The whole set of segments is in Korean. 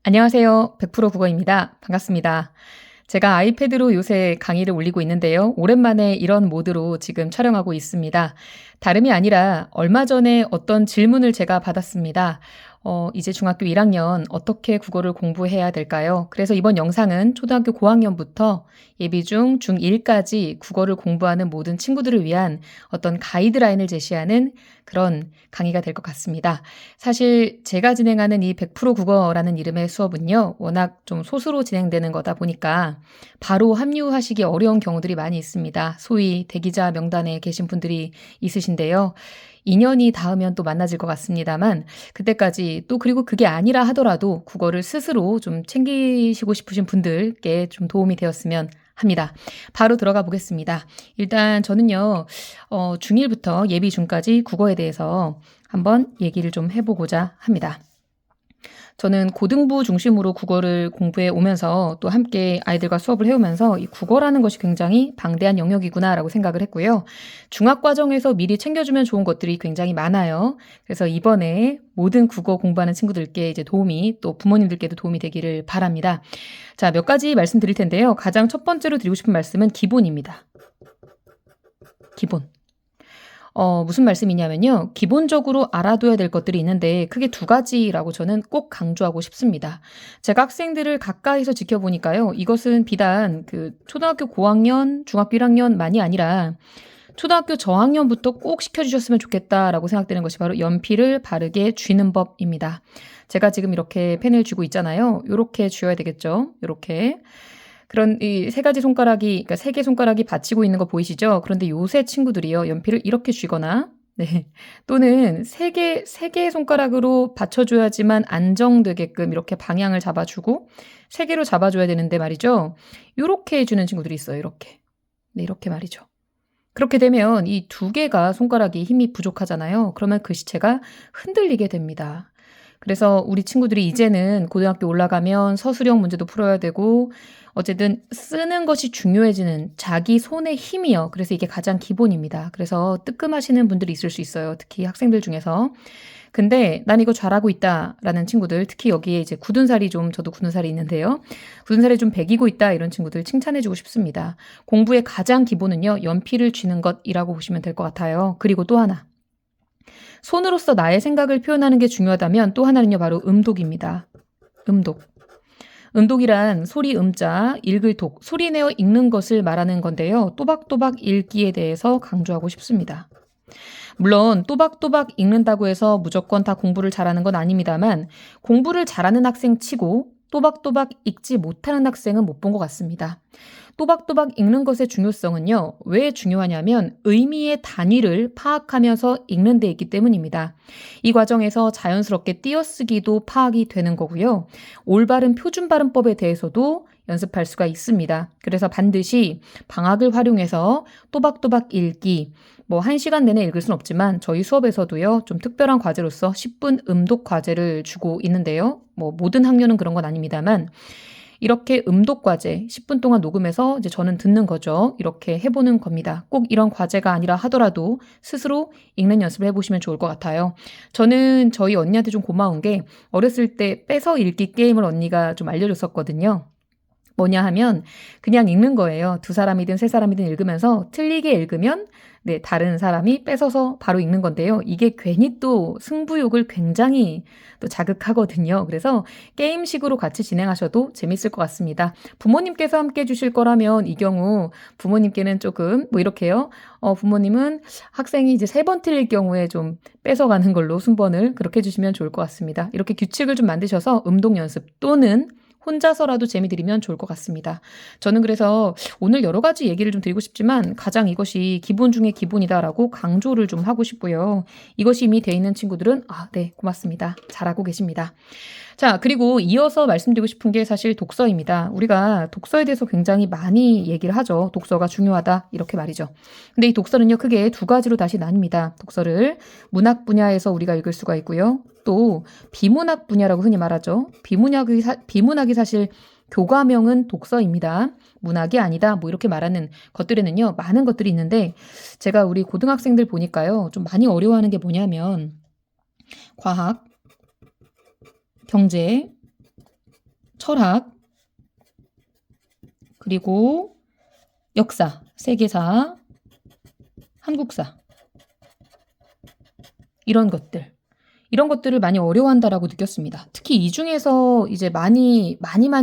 안녕하세요. 100% 국어입니다. 반갑습니다. 제가 아이패드로 요새 강의를 올리고 있는데요. 오랜만에 이런 모드로 지금 촬영하고 있습니다. 다름이 아니라 얼마 전에 어떤 질문을 제가 받았습니다. 이제 중학교 1학년 어떻게 국어를 공부해야 될까요? 그래서 이번 영상은 초등학교 고학년부터 예비 중 중1까지 국어를 공부하는 모든 친구들을 위한 어떤 가이드라인을 제시하는 그런 강의가 될 것 같습니다. 사실 제가 진행하는 이 100% 국어라는 이름의 수업은요. 워낙 좀 소수로 진행되는 거다 보니까 바로 합류하시기 어려운 경우들이 많이 있습니다. 소위 대기자 명단에 계신 분들이 있으신데요. 2년이 닿으면 또 만나질 것 같습니다만 그때까지 또 그리고 그게 아니라 하더라도 국어를 스스로 좀 챙기시고 싶으신 분들께 좀 도움이 되었으면 합니다. 바로 들어가 보겠습니다. 일단 저는요. 중1부터 예비 중까지 국어에 대해서 한번 얘기를 좀 해보고자 합니다. 저는 고등부 중심으로 국어를 공부해 오면서 또 함께 아이들과 수업을 해오면서 이 국어라는 것이 굉장히 방대한 영역이구나라고 생각을 했고요. 중학과정에서 미리 챙겨주면 좋은 것들이 굉장히 많아요. 그래서 이번에 모든 국어 공부하는 친구들께 이제 도움이 또 부모님들께도 도움이 되기를 바랍니다. 자, 몇 가지 말씀드릴 텐데요. 가장 첫 번째로 드리고 싶은 말씀은 기본입니다. 기본. 무슨 말씀이냐면요. 기본적으로 알아둬야 될 것들이 있는데 크게 두 가지라고 저는 꼭 강조하고 싶습니다. 제가 학생들을 가까이서 지켜보니까요. 이것은 비단 그 초등학교 고학년, 중학교 1학년만이 아니라 초등학교 저학년부터 꼭 시켜주셨으면 좋겠다라고 생각되는 것이 바로 연필을 바르게 쥐는 법입니다. 제가 지금 이렇게 펜을 쥐고 있잖아요. 요렇게 쥐어야 되겠죠. 요렇게. 그런 이 세 가지 손가락이 그러니까 세 개 손가락이 받치고 있는 거 보이시죠? 그런데 요새 친구들이요. 연필을 이렇게 쥐거나 네. 또는 세 개의 손가락으로 받쳐 줘야지만 안정되게끔 이렇게 방향을 잡아 주고 세 개로 잡아 줘야 되는데 말이죠. 요렇게 해 주는 친구들이 있어요. 이렇게. 네, 이렇게 말이죠. 그렇게 되면 이 두 개가 손가락이 힘이 부족하잖아요. 그러면 글씨체가 흔들리게 됩니다. 그래서 우리 친구들이 이제는 고등학교 올라가면 서술형 문제도 풀어야 되고 어쨌든 쓰는 것이 중요해지는 자기 손의 힘이요. 그래서 이게 가장 기본입니다. 그래서 뜨끔하시는 분들이 있을 수 있어요. 특히 학생들 중에서. 근데 난 이거 잘하고 있다라는 친구들, 특히 여기에 이제 굳은 살이 좀 저도 굳은 살이 있는데요. 굳은 살이 좀 배기고 있다 이런 친구들 칭찬해주고 싶습니다. 공부의 가장 기본은요. 연필을 쥐는 것이라고 보시면 될 것 같아요. 그리고 또 하나. 손으로서 나의 생각을 표현하는 게 중요하다면 또 하나는요. 바로 음독입니다. 음독. 음독이란 소리 음자, 읽을 독, 소리내어 읽는 것을 말하는 건데요. 또박또박 읽기에 대해서 강조하고 싶습니다. 물론 또박또박 읽는다고 해서 무조건 다 공부를 잘하는 건 아닙니다만 공부를 잘하는 학생 치고 또박또박 읽지 못하는 학생은 못 본 것 같습니다. 또박또박 읽는 것의 중요성은요. 왜 중요하냐면 의미의 단위를 파악하면서 읽는 데 있기 때문입니다. 이 과정에서 자연스럽게 띄어쓰기도 파악이 되는 거고요. 올바른 표준 발음법에 대해서도 연습할 수가 있습니다. 그래서 반드시 방학을 활용해서 또박또박 읽기, 뭐 1시간 내내 읽을 순 없지만 저희 수업에서도요. 좀 특별한 과제로서 10분 음독 과제를 주고 있는데요. 뭐 모든 학년은 그런 건 아닙니다만 이렇게 음독 과제 10분 동안 녹음해서 이제 저는 듣는 거죠. 이렇게 해보는 겁니다. 꼭 이런 과제가 아니라 하더라도 스스로 읽는 연습을 해보시면 좋을 것 같아요. 저는 저희 언니한테 좀 고마운 게 어렸을 때 뺏어 읽기 게임을 언니가 좀 알려줬었거든요. 뭐냐 하면 그냥 읽는 거예요. 두 사람이든 세 사람이든 읽으면서 틀리게 읽으면 네, 다른 사람이 뺏어서 바로 읽는 건데요. 이게 괜히 또 승부욕을 굉장히 또 자극하거든요. 그래서 게임식으로 같이 진행하셔도 재밌을 것 같습니다. 부모님께서 함께 해주실 거라면 이 경우 부모님께는 조금 뭐 이렇게요. 부모님은 학생이 이제 3번 틀릴 경우에 좀 뺏어가는 걸로 순번을 그렇게 해주시면 좋을 것 같습니다. 이렇게 규칙을 좀 만드셔서 음독 연습 또는 혼자서라도 재미 들이면 좋을 것 같습니다. 저는 그래서 오늘 여러 가지 얘기를 좀 드리고 싶지만 가장 이것이 기본 중에 기본이다라고 강조를 좀 하고 싶고요. 이것이 이미 돼 있는 친구들은 네, 고맙습니다. 잘하고 계십니다. 자, 그리고 이어서 말씀드리고 싶은 게 사실 독서입니다. 우리가 독서에 대해서 굉장히 많이 얘기를 하죠. 독서가 중요하다 이렇게 말이죠. 근데 이 독서는요. 크게 두 가지로 다시 나뉩니다. 독서를 문학 분야에서 우리가 읽을 수가 있고요. 또 비문학 분야라고 흔히 말하죠. 비문학이 사실 교과명은 독서입니다. 문학이 아니다. 뭐 이렇게 말하는 것들에는요. 많은 것들이 있는데 제가 우리 고등학생들 보니까요. 좀 많이 어려워하는 게 뭐냐면 과학, 경제, 철학, 그리고 역사, 세계사, 한국사 이런 것들을 많이 어려워한다라고 느꼈습니다. 특히 이 중에서 이제 많이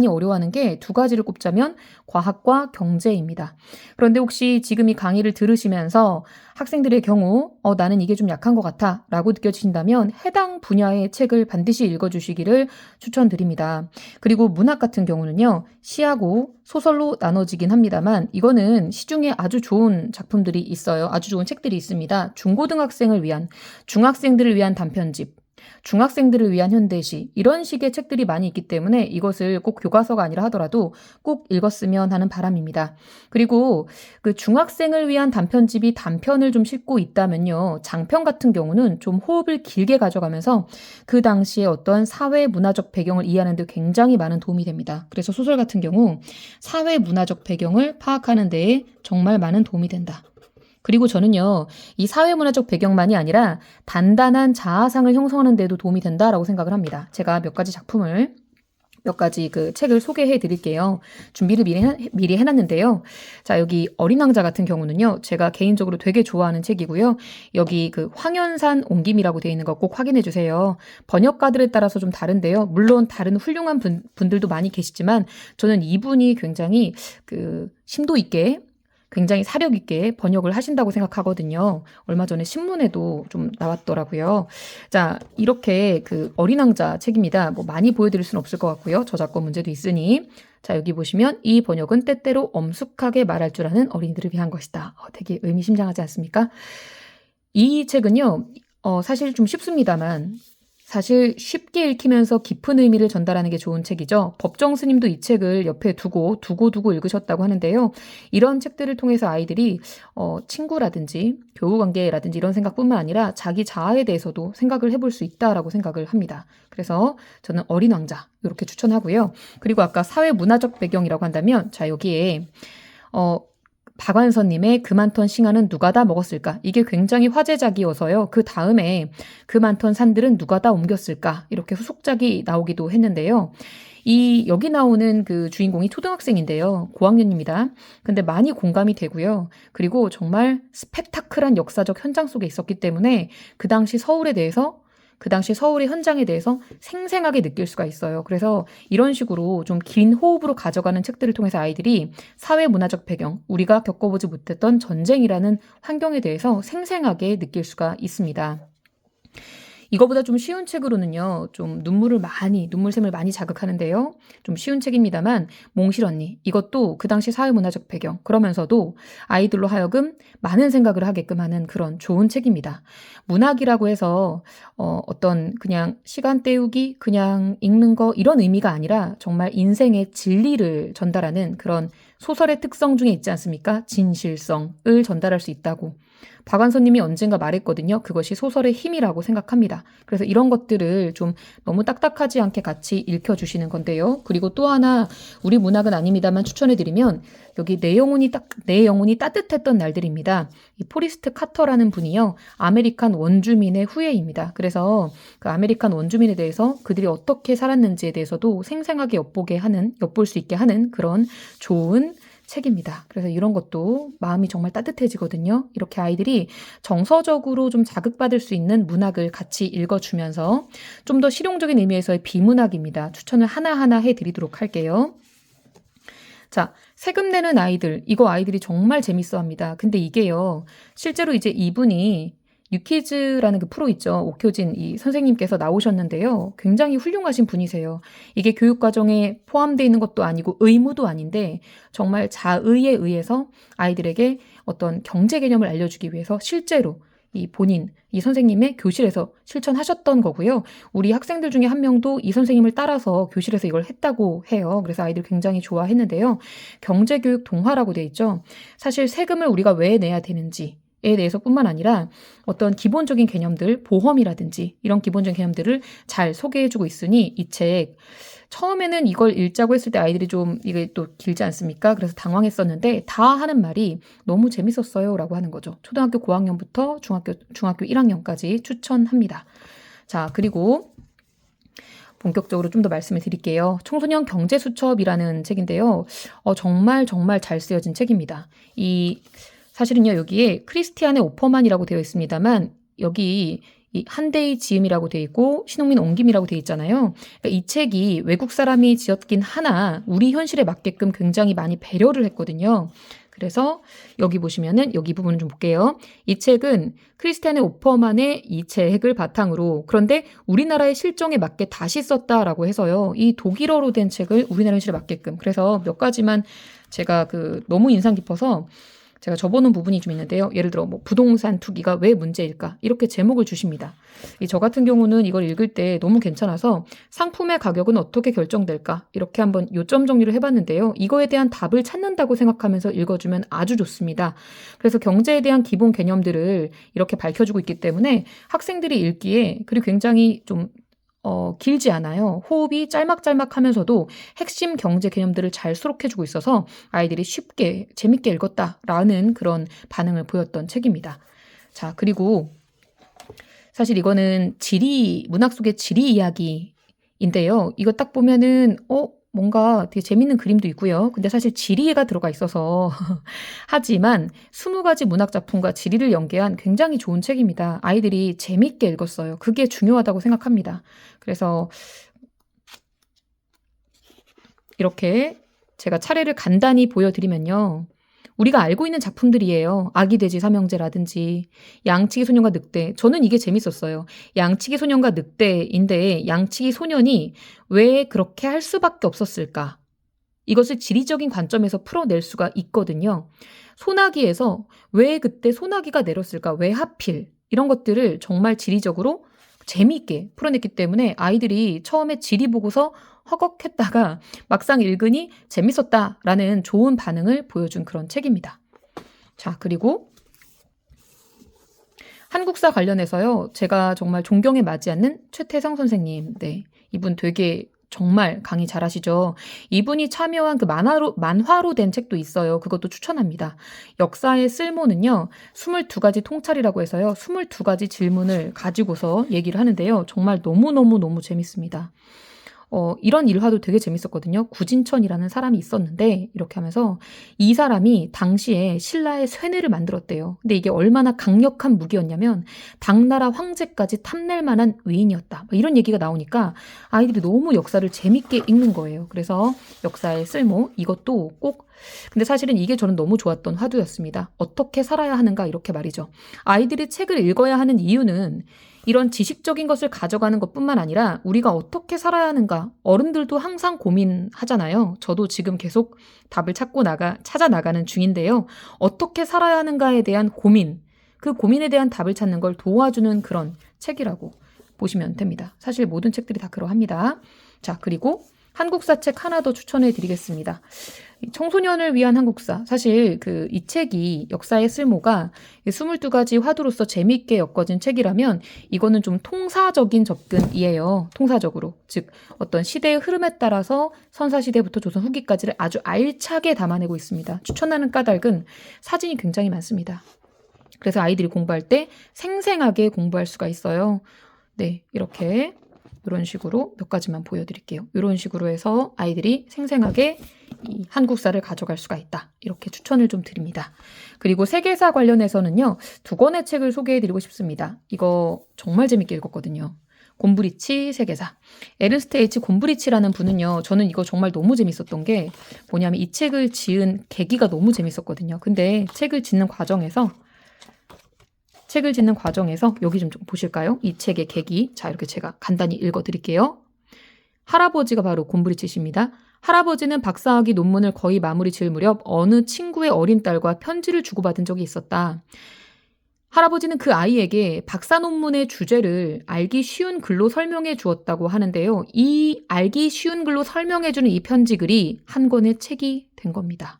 어려워하는 게 두 가지를 꼽자면 과학과 경제입니다. 그런데 혹시 지금 이 강의를 들으시면서 학생들의 경우 나는 이게 좀 약한 것 같아 라고 느껴지신다면 해당 분야의 책을 반드시 읽어주시기를 추천드립니다. 그리고 문학 같은 경우는요. 시하고 소설로 나눠지긴 합니다만 이거는 시중에 아주 좋은 작품들이 있어요. 아주 좋은 책들이 있습니다. 중고등학생을 위한, 중학생들을 위한 단편집, 중학생들을 위한 현대시 이런 식의 책들이 많이 있기 때문에 이것을 꼭 교과서가 아니라 하더라도 꼭 읽었으면 하는 바람입니다. 그리고 그 중학생을 위한 단편집이 단편을 좀 싣고 있다면요. 장편 같은 경우는 좀 호흡을 길게 가져가면서 그 당시에 어떤 사회 문화적 배경을 이해하는 데 굉장히 많은 도움이 됩니다. 그래서 소설 같은 경우 사회 문화적 배경을 파악하는 데에 정말 많은 도움이 된다. 그리고 저는요, 이 사회문화적 배경만이 아니라 단단한 자아상을 형성하는 데도 도움이 된다라고 생각을 합니다. 제가 몇 가지 그 책을 소개해 드릴게요. 준비를 미리 해놨는데요. 자, 여기 어린 왕자 같은 경우는요, 제가 개인적으로 되게 좋아하는 책이고요. 여기 그 황현산 옹김이라고 되어 있는 거 꼭 확인해 주세요. 번역가들에 따라서 좀 다른데요. 물론 다른 훌륭한 분들도 많이 계시지만 저는 이분이 굉장히 그 심도 있게 굉장히 사력 있게 번역을 하신다고 생각하거든요. 얼마 전에 신문에도 좀 나왔더라고요. 자, 이렇게 그 어린 왕자 책입니다. 뭐 많이 보여드릴 수는 없을 것 같고요. 저작권 문제도 있으니. 자, 여기 보시면 이 번역은 때때로 엄숙하게 말할 줄 아는 어린이들을 위한 것이다. 되게 의미심장하지 않습니까? 이 책은요, 사실 좀 쉽습니다만 사실 쉽게 읽히면서 깊은 의미를 전달하는 게 좋은 책이죠. 법정 스님도 이 책을 옆에 두고 읽으셨다고 하는데요. 이런 책들을 통해서 아이들이 친구라든지 교우관계라든지 이런 생각뿐만 아니라 자기 자아에 대해서도 생각을 해볼 수 있다라고 생각을 합니다. 그래서 저는 어린 왕자 이렇게 추천하고요. 그리고 아까 사회문화적 배경이라고 한다면 자 여기에 박완서님의 그 많던 싱아는 누가 다 먹었을까? 이게 굉장히 화제작이어서요. 그 다음에 그 많던 산들은 누가 다 옮겼을까? 이렇게 후속작이 나오기도 했는데요. 여기 나오는 그 주인공이 초등학생인데요. 고학년입니다. 근데 많이 공감이 되고요. 그리고 정말 스펙타클한 역사적 현장 속에 있었기 때문에 그 당시 서울의 현장에 대해서 생생하게 느낄 수가 있어요. 그래서 이런 식으로 좀 긴 호흡으로 가져가는 책들을 통해서 아이들이 사회문화적 배경, 우리가 겪어보지 못했던 전쟁이라는 환경에 대해서 생생하게 느낄 수가 있습니다. 이거보다 좀 쉬운 책으로는요. 좀 눈물샘을 많이 자극하는데요. 좀 쉬운 책입니다만 몽실 언니. 이것도 그 당시 사회문화적 배경 그러면서도 아이들로 하여금 많은 생각을 하게끔 하는 그런 좋은 책입니다. 문학이라고 해서 어떤 그냥 시간 때우기, 그냥 읽는 거 이런 의미가 아니라 정말 인생의 진리를 전달하는 그런 소설의 특성 중에 있지 않습니까? 진실성을 전달할 수 있다고. 박완서님이 언젠가 말했거든요. 그것이 소설의 힘이라고 생각합니다. 그래서 이런 것들을 좀 너무 딱딱하지 않게 같이 읽혀주시는 건데요. 그리고 또 하나 우리 문학은 아닙니다만 추천해드리면 여기 내 영혼이 따뜻했던 날들입니다. 이 포리스트 카터라는 분이요. 아메리칸 원주민의 후예입니다. 그래서 그 아메리칸 원주민에 대해서 그들이 어떻게 살았는지에 대해서도 생생하게 엿볼 수 있게 하는 그런 좋은 책입니다. 그래서 이런 것도 마음이 정말 따뜻해지거든요. 이렇게 아이들이 정서적으로 좀 자극받을 수 있는 문학을 같이 읽어주면서 좀 더 실용적인 의미에서의 비문학입니다. 추천을 하나하나 해드리도록 할게요. 자, 세금 내는 아이들. 이거 아이들이 정말 재밌어 합니다. 근데 이게요. 실제로 이제 이분이 뉴키즈라는 그 프로 있죠. 옥효진 이 선생님께서 나오셨는데요. 굉장히 훌륭하신 분이세요. 이게 교육과정에 포함되어 있는 것도 아니고 의무도 아닌데 정말 자의에 의해서 아이들에게 어떤 경제 개념을 알려주기 위해서 실제로 이 선생님의 교실에서 실천하셨던 거고요. 우리 학생들 중에 한 명도 이 선생님을 따라서 교실에서 이걸 했다고 해요. 그래서 아이들 굉장히 좋아했는데요. 경제교육 동화라고 돼 있죠. 사실 세금을 우리가 왜 내야 되는지 에 대해서뿐만 아니라 어떤 기본적인 개념들, 보험이라든지 이런 기본적인 개념들을 잘 소개해주고 있으니 이 책 처음에는 이걸 읽자고 했을 때 아이들이 좀 이게 또 길지 않습니까? 그래서 당황했었는데 다 하는 말이 너무 재밌었어요 라고 하는 거죠. 초등학교 고학년부터 중학교 1학년까지 추천합니다. 자, 그리고 본격적으로 좀 더 말씀을 드릴게요. 청소년 경제수첩이라는 책인데요. 정말 정말 잘 쓰여진 책입니다. 사실은요, 여기에 크리스티안의 오퍼만이라고 되어 있습니다만, 여기 이 한대의 지음이라고 되어 있고 신흥민 옮김이라고 되어 있잖아요. 그러니까 이 책이 외국 사람이 지었긴 하나 우리 현실에 맞게끔 굉장히 많이 배려를 했거든요. 그래서 여기 보시면은 여기 부분을 좀 볼게요. 이 책은 크리스티안의 오퍼만의 이 책을 바탕으로, 그런데 우리나라의 실정에 맞게 다시 썼다라고 해서요. 이 독일어로 된 책을 우리나라 현실에 맞게끔, 그래서 몇 가지만 제가 너무 인상 깊어서 제가 적어놓은 부분이 좀 있는데요. 예를 들어 부동산 투기가 왜 문제일까? 이렇게 제목을 주십니다. 저 같은 경우는 이걸 읽을 때 너무 괜찮아서 상품의 가격은 어떻게 결정될까? 이렇게 한번 요점 정리를 해봤는데요. 이거에 대한 답을 찾는다고 생각하면서 읽어주면 아주 좋습니다. 그래서 경제에 대한 기본 개념들을 이렇게 밝혀주고 있기 때문에 학생들이 읽기에, 그리고 굉장히 좀 길지 않아요. 호흡이 짤막짤막하면서도 핵심 경제 개념들을 잘 수록해주고 있어서 아이들이 쉽게 재밌게 읽었다라는 그런 반응을 보였던 책입니다. 자, 그리고 사실 이거는 문학 속의 지리 이야기인데요. 이거 딱 보면은 뭔가 되게 재밌는 그림도 있고요. 근데 사실 지리가 들어가 있어서 하지만 20가지 문학 작품과 지리를 연계한 굉장히 좋은 책입니다. 아이들이 재밌게 읽었어요. 그게 중요하다고 생각합니다. 그래서 이렇게 제가 차례를 간단히 보여드리면요. 우리가 알고 있는 작품들이에요. 아기 돼지 삼형제라든지 양치기 소년과 늑대. 저는 이게 재밌었어요. 양치기 소년과 늑대인데 양치기 소년이 왜 그렇게 할 수밖에 없었을까? 이것을 지리적인 관점에서 풀어낼 수가 있거든요. 소나기에서 왜 그때 소나기가 내렸을까? 왜 하필? 이런 것들을 정말 지리적으로 재미있게 풀어냈기 때문에 아이들이 처음에 지리 보고서 허걱했다가 막상 읽으니 재밌었다라는 좋은 반응을 보여준 그런 책입니다. 자, 그리고 한국사 관련해서요. 제가 정말 존경에 맞지 않는 최태성 선생님. 네, 이분 되게 정말 강의 잘하시죠. 이분이 참여한 만화로 된 책도 있어요. 그것도 추천합니다. 역사의 쓸모는요. 22가지 통찰이라고 해서요. 22가지 질문을 가지고서 얘기를 하는데요. 정말 너무너무 재밌습니다. 이런 일화도 되게 재밌었거든요. 구진천이라는 사람이 있었는데 이렇게 하면서 이 사람이 당시에 신라의 쇠뇌를 만들었대요. 근데 이게 얼마나 강력한 무기였냐면 당나라 황제까지 탐낼 만한 위인이었다. 이런 얘기가 나오니까 아이들이 너무 역사를 재밌게 읽는 거예요. 그래서 역사의 쓸모, 이것도 꼭, 근데 사실은 이게 저는 너무 좋았던 화두였습니다. 어떻게 살아야 하는가, 이렇게 말이죠. 아이들이 책을 읽어야 하는 이유는 이런 지식적인 것을 가져가는 것뿐만 아니라 우리가 어떻게 살아야 하는가, 어른들도 항상 고민하잖아요. 저도 지금 계속 답을 찾아 나가는 중인데요. 어떻게 살아야 하는가에 대한 고민, 그 고민에 대한 답을 찾는 걸 도와주는 그런 책이라고 보시면 됩니다. 사실 모든 책들이 다 그러합니다. 자, 그리고 한국사 책 하나 더 추천해 드리겠습니다. 청소년을 위한 한국사. 사실 이 책이 역사의 쓸모가 22가지 화두로서 재미있게 엮어진 책이라면 이거는 좀 통사적인 접근이에요. 통사적으로. 즉 어떤 시대의 흐름에 따라서 선사시대부터 조선 후기까지를 아주 알차게 담아내고 있습니다. 추천하는 까닭은 사진이 굉장히 많습니다. 그래서 아이들이 공부할 때 생생하게 공부할 수가 있어요. 네, 이렇게 이런 식으로 몇 가지만 보여드릴게요. 이런 식으로 해서 아이들이 생생하게 이 한국사를 가져갈 수가 있다. 이렇게 추천을 좀 드립니다. 그리고 세계사 관련해서는요. 2권의 책을 소개해드리고 싶습니다. 이거 정말 재밌게 읽었거든요. 곰브리치 세계사. 에른스트 H. 곰브리치라는 분은요. 저는 이거 정말 너무 재밌었던 게 뭐냐면 이 책을 지은 계기가 너무 재밌었거든요. 근데 책을 짓는 과정에서 여기 좀 보실까요? 이 책의 계기. 자, 이렇게 제가 간단히 읽어드릴게요. 할아버지가 바로 곰브리치십니다. 할아버지는 박사학위 논문을 거의 마무리 지을 무렵 어느 친구의 어린 딸과 편지를 주고받은 적이 있었다. 할아버지는 그 아이에게 박사 논문의 주제를 알기 쉬운 글로 설명해 주었다고 하는데요. 이 알기 쉬운 글로 설명해 주는 이 편지 글이 한 권의 책이 된 겁니다.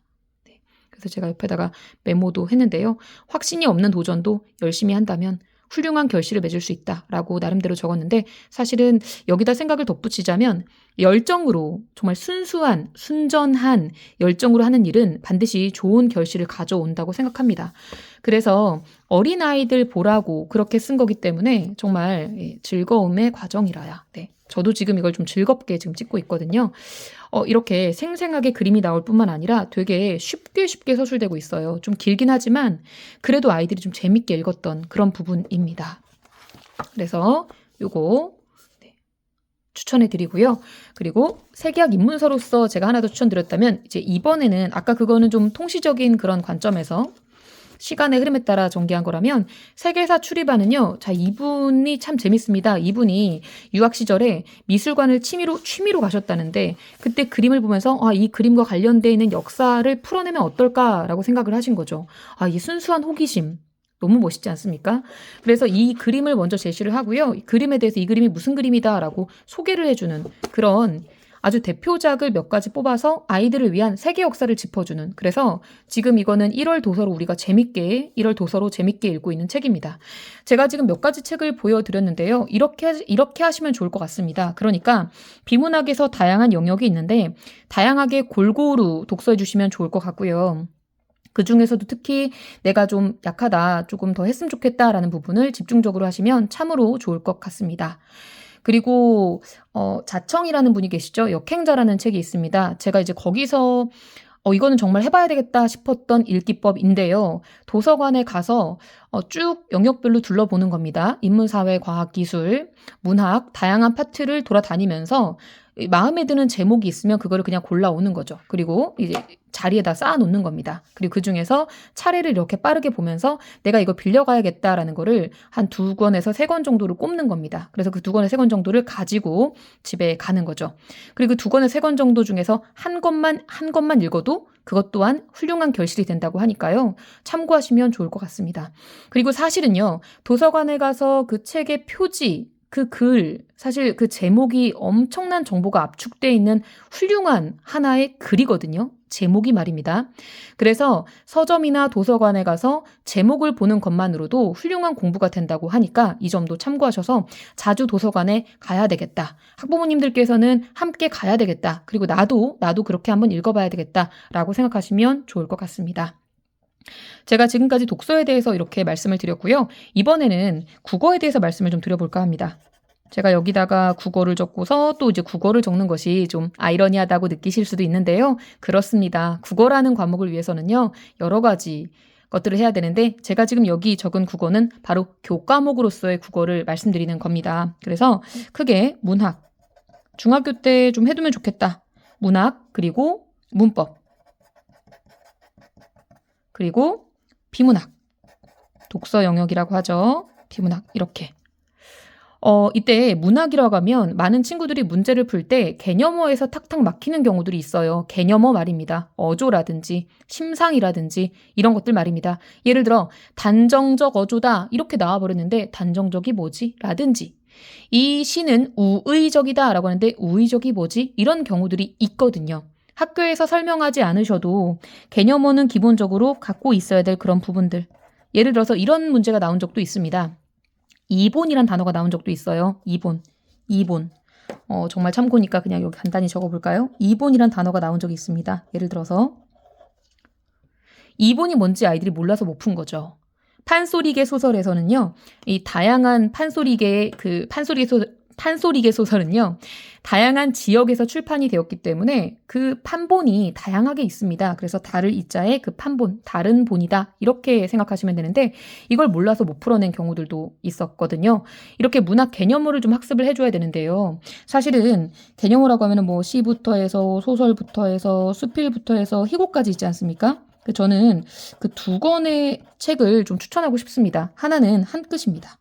그래서 제가 옆에다가 메모도 했는데요. 확신이 없는 도전도 열심히 한다면 훌륭한 결실을 맺을 수 있다라고 나름대로 적었는데 사실은 여기다 생각을 덧붙이자면 열정으로 정말 순전한 열정으로 하는 일은 반드시 좋은 결실을 가져온다고 생각합니다. 그래서 어린아이들 보라고 그렇게 쓴 거기 때문에 정말 즐거움의 과정이라야. 네, 저도 지금 이걸 좀 즐겁게 지금 찍고 있거든요. 이렇게 생생하게 그림이 나올 뿐만 아니라 되게 쉽게 서술되고 있어요. 좀 길긴 하지만 그래도 아이들이 좀 재밌게 읽었던 그런 부분입니다. 그래서 요거 추천해 드리고요. 그리고 세계학 입문서로서 제가 하나 더 추천드렸다면 이제 이번에는 아까 그거는 좀 통시적인 그런 관점에서 시간의 흐름에 따라 전개한 거라면 세계사 출입하는요. 자, 이분이 참 재밌습니다. 이분이 유학 시절에 미술관을 취미로 가셨다는데 그때 그림을 보면서 이 그림과 관련되어 있는 역사를 풀어내면 어떨까라고 생각을 하신 거죠. 이 순수한 호기심. 너무 멋있지 않습니까? 그래서 이 그림을 먼저 제시를 하고요. 이 그림에 대해서 이 그림이 무슨 그림이다라고 소개를 해주는 그런 아주 대표작을 몇 가지 뽑아서 아이들을 위한 세계 역사를 짚어주는, 그래서 지금 이거는 1월 도서로 우리가 1월 도서로 재밌게 읽고 있는 책입니다. 제가 지금 몇 가지 책을 보여드렸는데요. 이렇게 하시면 좋을 것 같습니다. 그러니까 비문학에서 다양한 영역이 있는데 다양하게 골고루 독서해 주시면 좋을 것 같고요. 그 중에서도 특히 내가 좀 약하다, 조금 더 했으면 좋겠다라는 부분을 집중적으로 하시면 참으로 좋을 것 같습니다. 그리고 자청이라는 분이 계시죠. 역행자라는 책이 있습니다. 제가 이제 거기서 이거는 정말 해봐야 되겠다 싶었던 읽기법인데요. 도서관에 가서 쭉 영역별로 둘러보는 겁니다. 인문사회, 과학, 기술, 문학 다양한 파트를 돌아다니면서 마음에 드는 제목이 있으면 그거를 그냥 골라오는 거죠. 그리고 이제 자리에다 쌓아놓는 겁니다. 그리고 그중에서 차례를 이렇게 빠르게 보면서 내가 이거 빌려가야겠다라는 거를 한 2권에서 3권 정도를 꼽는 겁니다. 그래서 그 2권에서 3권 정도를 가지고 집에 가는 거죠. 그리고 2권에서 3권 정도 중에서 한 권만 읽어도 그것 또한 훌륭한 결실이 된다고 하니까요. 참고하시면 좋을 것 같습니다. 그리고 사실은요. 도서관에 가서 그 책의 표지, 그 글, 사실 그 제목이 엄청난 정보가 압축되어 있는 훌륭한 하나의 글이거든요. 제목이 말입니다. 그래서 서점이나 도서관에 가서 제목을 보는 것만으로도 훌륭한 공부가 된다고 하니까 이 점도 참고하셔서 자주 도서관에 가야 되겠다. 학부모님들께서는 함께 가야 되겠다. 그리고 나도 그렇게 한번 읽어봐야 되겠다라고 생각하시면 좋을 것 같습니다. 제가 지금까지 독서에 대해서 이렇게 말씀을 드렸고요. 이번에는 국어에 대해서 말씀을 좀 드려볼까 합니다. 제가 여기다가 국어를 적고서 또 이제 국어를 적는 것이 좀 아이러니하다고 느끼실 수도 있는데요. 그렇습니다. 국어라는 과목을 위해서는요. 여러 가지 것들을 해야 되는데 제가 지금 여기 적은 국어는 바로 교과목으로서의 국어를 말씀드리는 겁니다. 그래서 크게 문학, 중학교 때 좀 해두면 좋겠다. 문학, 그리고 문법, 그리고 비문학, 독서 영역이라고 하죠. 비문학, 이렇게. 이때 문학이라고 하면 많은 친구들이 문제를 풀 때 개념어에서 탁탁 막히는 경우들이 있어요. 개념어 말입니다. 어조라든지 심상이라든지 이런 것들 말입니다. 예를 들어 단정적 어조다 이렇게 나와버렸는데 단정적이 뭐지? 라든지 이 시는 우의적이다 라고 하는데 우의적이 뭐지? 이런 경우들이 있거든요. 학교에서 설명하지 않으셔도 개념어는 기본적으로 갖고 있어야 될 그런 부분들. 예를 들어서 이런 문제가 나온 적도 있습니다. 이본이란 단어가 나온 적도 있어요. 이본. 정말 참고니까 그냥 여기 간단히 적어볼까요? 이본이란 단어가 나온 적이 있습니다. 예를 들어서 이본이 뭔지 아이들이 몰라서 못 푼 거죠. 판소리개 소설에서는요. 이 다양한 판소리개 소설은요. 다양한 지역에서 출판이 되었기 때문에 그 판본이 다양하게 있습니다. 그래서 다를 이자에 그 판본, 다른 본이다 이렇게 생각하시면 되는데 이걸 몰라서 못 풀어낸 경우들도 있었거든요. 이렇게 문학 개념어를 좀 학습을 해줘야 되는데요. 사실은 개념어라고 하면 뭐 시부터 해서 소설부터 해서 수필부터 해서 희곡까지 있지 않습니까? 저는 그 2권의 책을 좀 추천하고 싶습니다. 하나는 한끗입니다.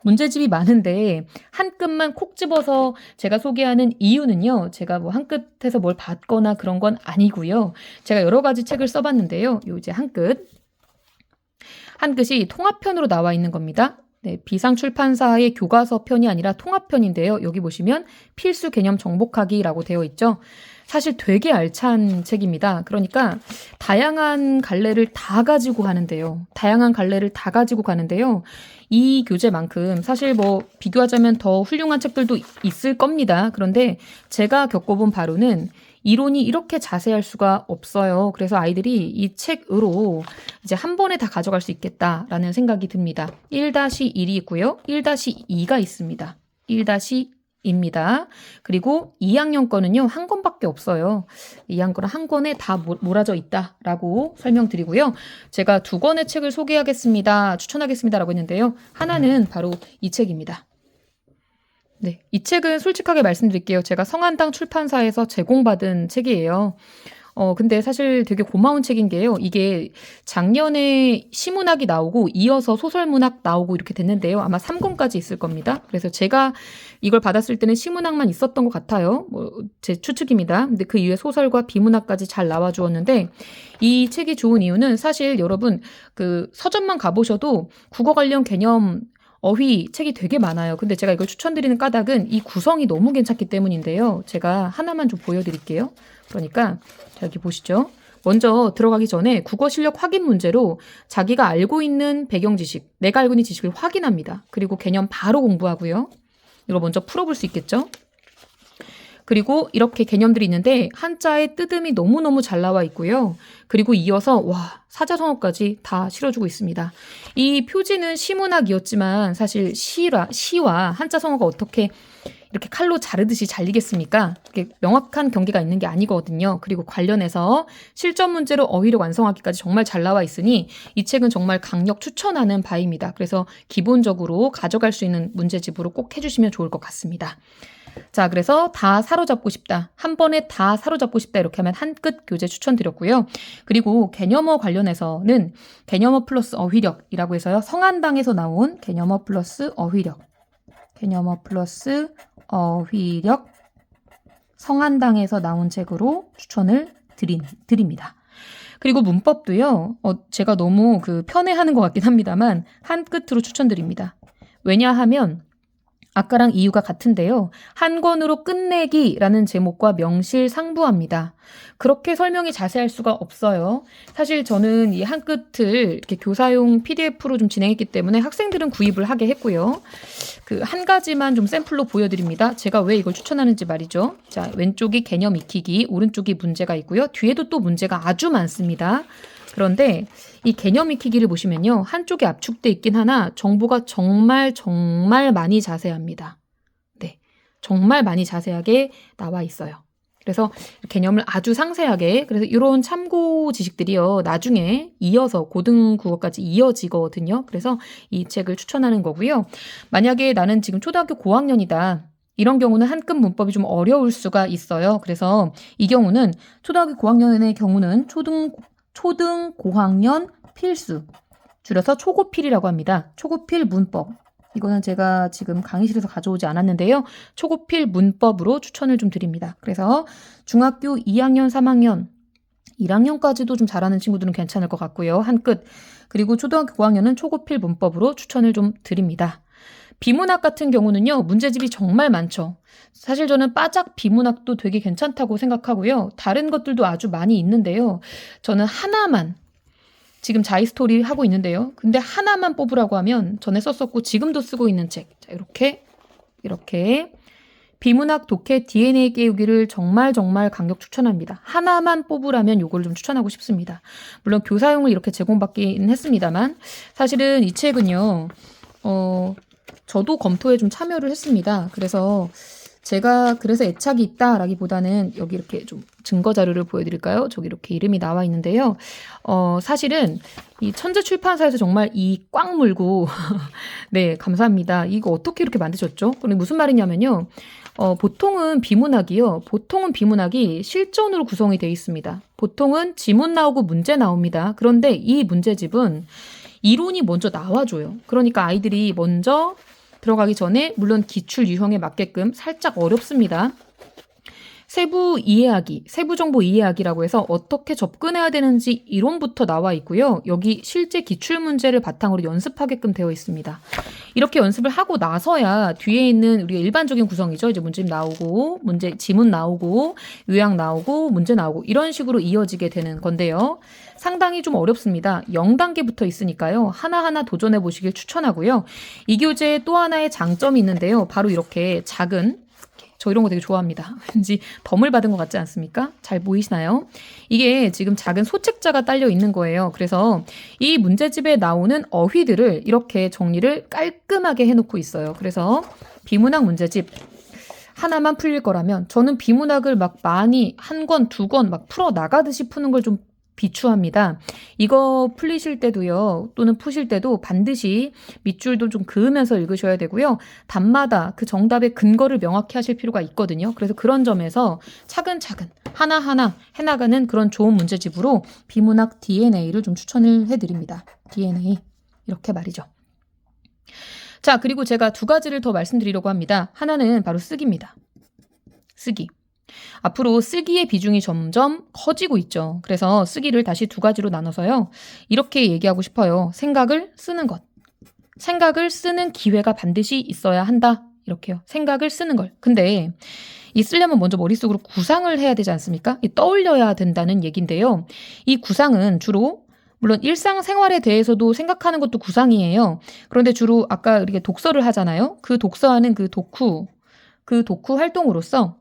문제집이 많은데 한 끗만 콕 집어서 제가 소개하는 이유는요. 제가 뭐 한 끗에서 뭘 받거나 그런 건 아니고요. 제가 여러 가지 책을 써봤는데요. 요 이제 한 끗이 통합편으로 나와 있는 겁니다. 네, 비상출판사의 교과서 편이 아니라 통합편인데요. 여기 보시면 필수 개념 정복하기라고 되어 있죠. 사실 되게 알찬 책입니다. 그러니까 다양한 갈래를 다 가지고 가는데요. 이 교재만큼 사실 뭐 비교하자면 더 훌륭한 책들도 있을 겁니다. 그런데 제가 겪어본 바로는 이론이 이렇게 자세할 수가 없어요. 그래서 아이들이 이 책으로 이제 한 번에 다 가져갈 수 있겠다라는 생각이 듭니다. 1-1이 있고요. 1-2가 있습니다. 1-2입니다. 그리고 2학년 거는요, 한 권밖에 없어요. 2학년 거는 한 권에 다 몰아져 있다라고 설명드리고요. 제가 2권의 책을 소개하겠습니다. 추천하겠습니다라고 했는데요. 하나는 바로 이 책입니다. 네, 이 책은 솔직하게 말씀드릴게요. 제가 성한당 출판사에서 제공받은 책이에요. 근데 사실 되게 고마운 책인 게요. 이게 작년에 시문학이 나오고 이어서 소설문학 나오고 이렇게 됐는데요. 아마 3권까지 있을 겁니다. 그래서 제가 이걸 받았을 때는 시문학만 있었던 것 같아요. 제 추측입니다. 근데 그 이후에 소설과 비문학까지 잘 나와 주었는데 이 책이 좋은 이유는 사실 여러분 그 서점만 가보셔도 국어 관련 개념 어휘 책이 되게 많아요. 근데 제가 이걸 추천드리는 까닭은 이 구성이 너무 괜찮기 때문인데요. 제가 하나만 좀 보여드릴게요. 그러니까 자, 여기 보시죠. 먼저 들어가기 전에 국어 실력 확인 문제로 자기가 알고 있는 배경 지식, 내가 알고 있는 지식을 확인합니다. 그리고 개념 바로 공부하고요. 이걸 먼저 풀어볼 수 있겠죠? 그리고 이렇게 개념들이 있는데 한자의 뜨듬이 너무너무 잘 나와 있고요. 그리고 이어서 사자성어까지 다 실어주고 있습니다. 이 표지는 시문학이었지만 사실 시와 한자성어가 어떻게 이렇게 칼로 자르듯이 잘리겠습니까? 이렇게 명확한 경계가 있는 게 아니거든요. 그리고 관련해서 실전 문제로 어휘력 완성하기까지 정말 잘 나와 있으니 이 책은 정말 강력 추천하는 바입니다. 그래서 기본적으로 가져갈 수 있는 문제집으로 꼭 해주시면 좋을 것 같습니다. 자, 그래서 다 사로잡고 싶다. 한 번에 다 사로잡고 싶다. 이렇게 하면 한 끝 교재 추천드렸고요. 그리고 개념어 관련해서는 개념어 플러스 어휘력이라고 해서요. 성한당에서 나온 개념어 플러스 어휘력. 개념어 플러스 어휘력. 성한당에서 나온 책으로 추천을 드립니다. 그리고 문법도요. 제가 너무 편애하는 것 같긴 합니다만 한 끝으로 추천드립니다. 왜냐하면 아까랑 이유가 같은데요. 한 권으로 끝내기라는 제목과 명실상부합니다. 그렇게 설명이 자세할 수가 없어요. 사실 저는 이 한 끝을 이렇게 교사용 PDF로 좀 진행했기 때문에 학생들은 구입을 하게 했고요. 한 가지만 좀 샘플로 보여드립니다. 제가 왜 이걸 추천하는지 말이죠. 자, 왼쪽이 개념 익히기, 오른쪽이 문제가 있고요. 뒤에도 또 문제가 아주 많습니다. 그런데 이 개념 익히기를 보시면요. 한쪽에 압축돼 있긴 하나 정보가 정말 많이 자세합니다. 네, 정말 많이 자세하게 나와 있어요. 그래서 개념을 아주 상세하게, 그래서 이런 참고 지식들이요. 나중에 이어서 고등국어까지 이어지거든요. 그래서 이 책을 추천하는 거고요. 만약에 나는 지금 초등학교 고학년이다. 이런 경우는 한끝 문법이 좀 어려울 수가 있어요. 그래서 이 경우는 초등학교 고학년의 경우는 초등 고학년 필수, 줄여서 초고필이라고 합니다. 초고필 문법. 이거는 제가 지금 강의실에서 가져오지 않았는데요. 초고필 문법으로 추천을 좀 드립니다. 그래서 중학교 2학년, 3학년, 1학년까지도 좀 잘하는 친구들은 괜찮을 것 같고요. 한 끝. 그리고 초등학교 고학년은 초고필 문법으로 추천을 좀 드립니다. 비문학 같은 경우는요. 문제집이 정말 많죠. 사실 저는 빠작 비문학도 되게 괜찮다고 생각하고요. 다른 것들도 아주 많이 있는데요. 저는 하나만 지금 자이스토리 하고 있는데요. 근데 하나만 뽑으라고 하면 전에 썼었고 지금도 쓰고 있는 책. 자, 이렇게 비문학 독해 DNA 깨우기를 정말 강력 추천합니다. 하나만 뽑으라면 이걸 좀 추천하고 싶습니다. 물론 교사용을 이렇게 제공받긴 했습니다만 사실은 이 책은요. 저도 검토에 좀 참여를 했습니다. 그래서 제가 애착이 있다라기보다는 여기 이렇게 좀 증거 자료를 보여드릴까요? 저기 이렇게 이름이 나와 있는데요. 사실은 이 천재 출판사에서 정말 이 꽉 물고 네, 감사합니다. 이거 어떻게 이렇게 만드셨죠? 그럼 무슨 말이냐면요. 보통은 비문학이 실전으로 구성이 되어 있습니다. 보통은 지문 나오고 문제 나옵니다. 그런데 이 문제집은 이론이 먼저 나와줘요. 그러니까 아이들이 먼저 들어가기 전에 물론 기출 유형에 맞게끔 살짝 어렵습니다. 세부 이해하기, 세부 정보 이해하기라고 해서 어떻게 접근해야 되는지 이론부터 나와 있고요. 여기 실제 기출 문제를 바탕으로 연습하게끔 되어 있습니다. 이렇게 연습을 하고 나서야 뒤에 있는 우리가 일반적인 구성이죠. 이제 문제집 나오고, 지문 나오고, 요약 나오고, 문제 나오고 이런 식으로 이어지게 되는 건데요. 상당히 좀 어렵습니다. 0단계부터 있으니까요. 하나하나 도전해 보시길 추천하고요. 이 교재에 또 하나의 장점이 있는데요. 바로 이렇게 작은 저 이런 거 되게 좋아합니다. 왠지 덤을 받은 것 같지 않습니까? 잘 보이시나요? 이게 지금 작은 소책자가 딸려 있는 거예요. 그래서 이 문제집에 나오는 어휘들을 이렇게 정리를 깔끔하게 해놓고 있어요. 그래서 비문학 문제집 하나만 풀릴 거라면 저는 비문학을 막 많이 한 권, 두 권 막 풀어 나가듯이 푸는 걸 좀 비추합니다. 이거 풀리실 때도요, 또는 푸실 때도 반드시 밑줄도 좀 그으면서 읽으셔야 되고요. 답마다 그 정답의 근거를 명확히 하실 필요가 있거든요. 그래서 그런 점에서 차근차근 하나하나 해나가는 그런 좋은 문제집으로 비문학 DNA를 좀 추천을 해드립니다. DNA. 이렇게 말이죠. 자, 그리고 제가 두 가지를 더 말씀드리려고 합니다. 하나는 바로 쓰기입니다. 쓰기. 앞으로 쓰기의 비중이 점점 커지고 있죠. 그래서 쓰기를 다시 두 가지로 나눠서요. 이렇게 얘기하고 싶어요. 생각을 쓰는 것. 생각을 쓰는 기회가 반드시 있어야 한다. 이렇게요. 생각을 쓰는 걸. 근데 이 쓰려면 먼저 머릿속으로 구상을 해야 되지 않습니까? 떠올려야 된다는 얘기인데요. 이 구상은 주로 물론 일상생활에 대해서도 생각하는 것도 구상이에요. 그런데 주로 아까 이렇게 독서를 하잖아요. 그 독서하는 그 독후 활동으로서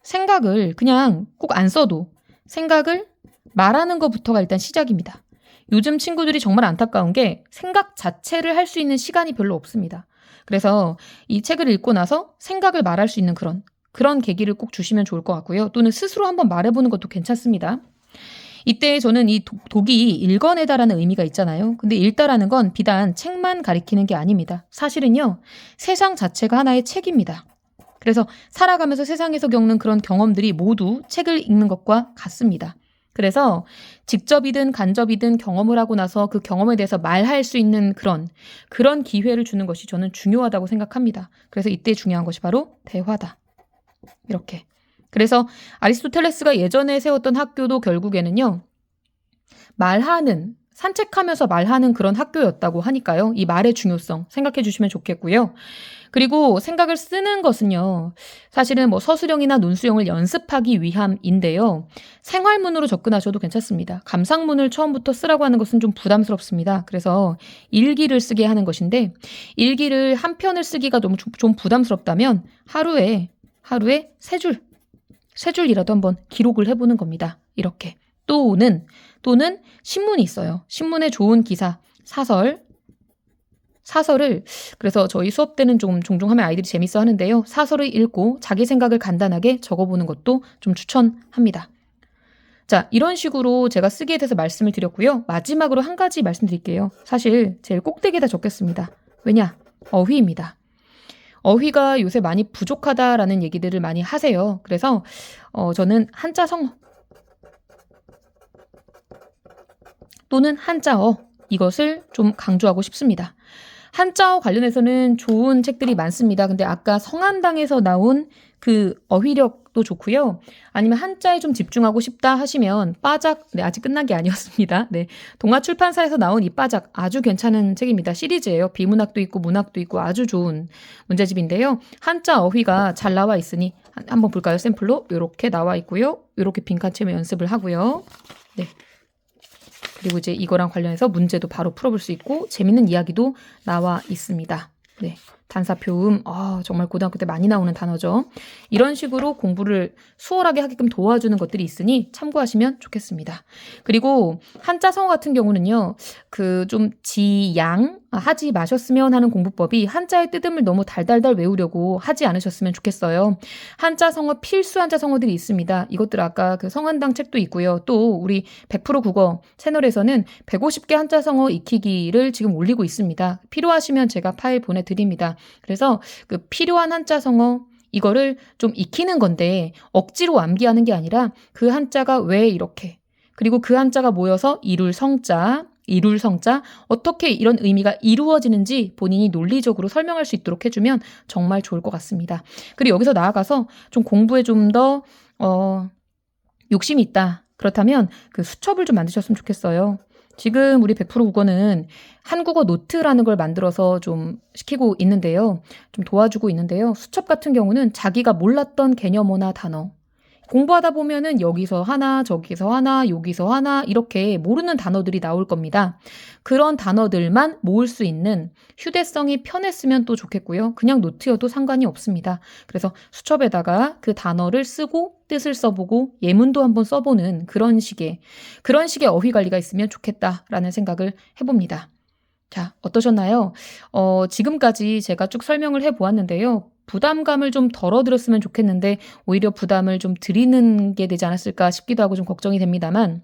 생각을 그냥 꼭 안 써도 생각을 말하는 것부터가 일단 시작입니다. 요즘 친구들이 정말 안타까운 게 생각 자체를 할 수 있는 시간이 별로 없습니다. 그래서 이 책을 읽고 나서 생각을 말할 수 있는 그런 계기를 꼭 주시면 좋을 것 같고요. 또는 스스로 한번 말해보는 것도 괜찮습니다. 이때 저는 이 독이 읽어내다라는 의미가 있잖아요. 근데 읽다라는 건 비단 책만 가리키는 게 아닙니다. 사실은요, 세상 자체가 하나의 책입니다. 그래서 살아가면서 세상에서 겪는 그런 경험들이 모두 책을 읽는 것과 같습니다. 그래서 직접이든 간접이든 경험을 하고 나서 그 경험에 대해서 말할 수 있는 그런 기회를 주는 것이 저는 중요하다고 생각합니다. 그래서 이때 중요한 것이 바로 대화다. 이렇게. 그래서 아리스토텔레스가 예전에 세웠던 학교도 결국에는요, 산책하면서 말하는 그런 학교였다고 하니까요. 이 말의 중요성 생각해 주시면 좋겠고요. 그리고 생각을 쓰는 것은요, 사실은 뭐 서술형이나 논술형을 연습하기 위함인데요. 생활문으로 접근하셔도 괜찮습니다. 감상문을 처음부터 쓰라고 하는 것은 좀 부담스럽습니다. 그래서 일기를 쓰게 하는 것인데, 일기를 한 편을 쓰기가 좀 부담스럽다면 하루에 세 줄이라도 한번 기록을 해보는 겁니다. 이렇게. 또는 신문이 있어요. 신문에 좋은 기사, 사설을 그래서 저희 수업 때는 좀 종종 하면 아이들이 재밌어 하는데요. 사설을 읽고 자기 생각을 간단하게 적어보는 것도 좀 추천합니다. 자, 이런 식으로 제가 쓰기에 대해서 말씀을 드렸고요. 마지막으로 한 가지 말씀드릴게요. 사실 제일 꼭대기에다 적겠습니다. 왜냐? 어휘입니다. 어휘가 요새 많이 부족하다라는 얘기들을 많이 하세요. 그래서 저는 한자 성어 또는 한자어 이것을 좀 강조하고 싶습니다. 한자어 관련해서는 좋은 책들이 많습니다. 근데 아까 성한당에서 나온 그 어휘력도 좋고요. 아니면 한자에 좀 집중하고 싶다 하시면 빠작, 네, 아직 끝난 게 아니었습니다. 네, 동아출판사에서 나온 이 빠작 아주 괜찮은 책입니다. 시리즈예요. 비문학도 있고 문학도 있고 아주 좋은 문제집인데요. 한자 어휘가 잘 나와 있으니 한번 볼까요? 샘플로 이렇게 나와 있고요. 이렇게 빈칸 채우면 연습을 하고요. 네. 그리고 이제 이거랑 관련해서 문제도 바로 풀어볼 수 있고 재밌는 이야기도 나와 있습니다. 네, 단사표음 정말 고등학교 때 많이 나오는 단어죠. 이런 식으로 공부를 수월하게 하게끔 도와주는 것들이 있으니 참고하시면 좋겠습니다. 그리고 한자 성어 같은 경우는요, 그 좀 하지 마셨으면 하는 공부법이 한자의 뜨듬을 너무 달달달 외우려고 하지 않으셨으면 좋겠어요. 한자 성어 필수 한자 성어들이 있습니다. 이것들 아까 그 성한당 책도 있고요. 또 우리 100% 국어 채널에서는 150개 한자 성어 익히기를 지금 올리고 있습니다. 필요하시면 제가 파일 보내드립니다. 그래서 그 필요한 한자 성어 이거를 좀 익히는 건데 억지로 암기하는 게 아니라 그 한자가 왜 이렇게 그리고 그 한자가 모여서 이룰 성자 어떻게 이런 의미가 이루어지는지 본인이 논리적으로 설명할 수 있도록 해주면 정말 좋을 것 같습니다. 그리고 여기서 나아가서 좀 공부에 좀 더 욕심이 있다. 그렇다면 그 수첩을 좀 만드셨으면 좋겠어요. 지금 우리 100% 국어는 한국어 노트라는 걸 만들어서 좀 시키고 있는데요. 좀 도와주고 있는데요. 수첩 같은 경우는 자기가 몰랐던 개념어나 단어 공부하다 보면은 여기서 하나, 저기서 하나, 여기서 하나 이렇게 모르는 단어들이 나올 겁니다. 그런 단어들만 모을 수 있는 휴대성이 편했으면 또 좋겠고요. 그냥 노트여도 상관이 없습니다. 그래서 수첩에다가 그 단어를 쓰고 뜻을 써보고 예문도 한번 써보는 그런 식의 어휘 관리가 있으면 좋겠다라는 생각을 해봅니다. 자, 어떠셨나요? 지금까지 제가 쭉 설명을 해보았는데요. 부담감을 좀 덜어드렸으면 좋겠는데 오히려 부담을 좀 드리는 게 되지 않았을까 싶기도 하고 좀 걱정이 됩니다만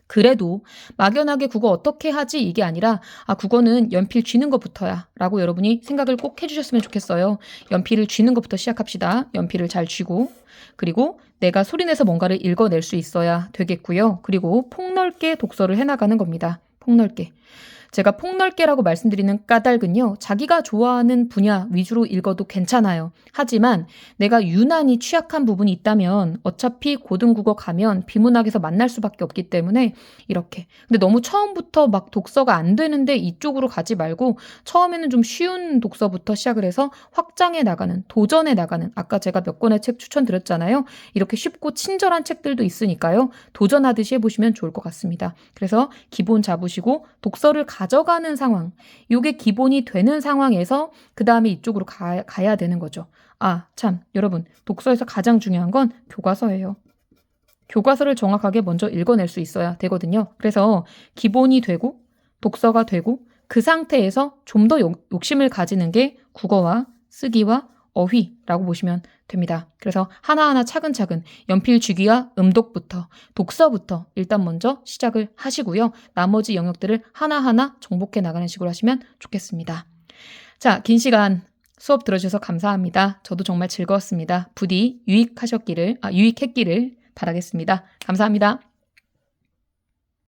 그래도 막연하게 국어 어떻게 하지 이게 아니라 국어는 연필 쥐는 것부터야 라고 여러분이 생각을 꼭 해주셨으면 좋겠어요. 연필을 쥐는 것부터 시작합시다. 연필을 잘 쥐고 그리고 내가 소리내서 뭔가를 읽어낼 수 있어야 되겠고요. 그리고 폭넓게 독서를 해나가는 겁니다. 폭넓게. 제가 폭넓게라고 말씀드리는 까닭은요. 자기가 좋아하는 분야 위주로 읽어도 괜찮아요. 하지만 내가 유난히 취약한 부분이 있다면 어차피 고등국어 가면 비문학에서 만날 수밖에 없기 때문에 이렇게. 근데 너무 처음부터 막 독서가 안 되는데 이쪽으로 가지 말고 처음에는 좀 쉬운 독서부터 시작을 해서 확장해 나가는, 도전해 나가는 아까 제가 몇 권의 책 추천드렸잖아요. 이렇게 쉽고 친절한 책들도 있으니까요. 도전하듯이 해보시면 좋을 것 같습니다. 그래서 기본 잡으시고 독서를 가져가는 상황, 이게 기본이 되는 상황에서 그 다음에 이쪽으로 가야 되는 거죠. 참, 여러분, 독서에서 가장 중요한 건 교과서예요. 교과서를 정확하게 먼저 읽어낼 수 있어야 되거든요. 그래서 기본이 되고 독서가 되고 그 상태에서 좀 더 욕심을 가지는 게 국어와 쓰기와 어휘라고 보시면 됩니다. 그래서 하나하나 차근차근 연필 쥐기와 음독부터 독서부터 일단 먼저 시작을 하시고요. 나머지 영역들을 하나하나 정복해 나가는 식으로 하시면 좋겠습니다. 자, 긴 시간 수업 들어주셔서 감사합니다. 저도 정말 즐거웠습니다. 부디 유익했기를 바라겠습니다. 감사합니다.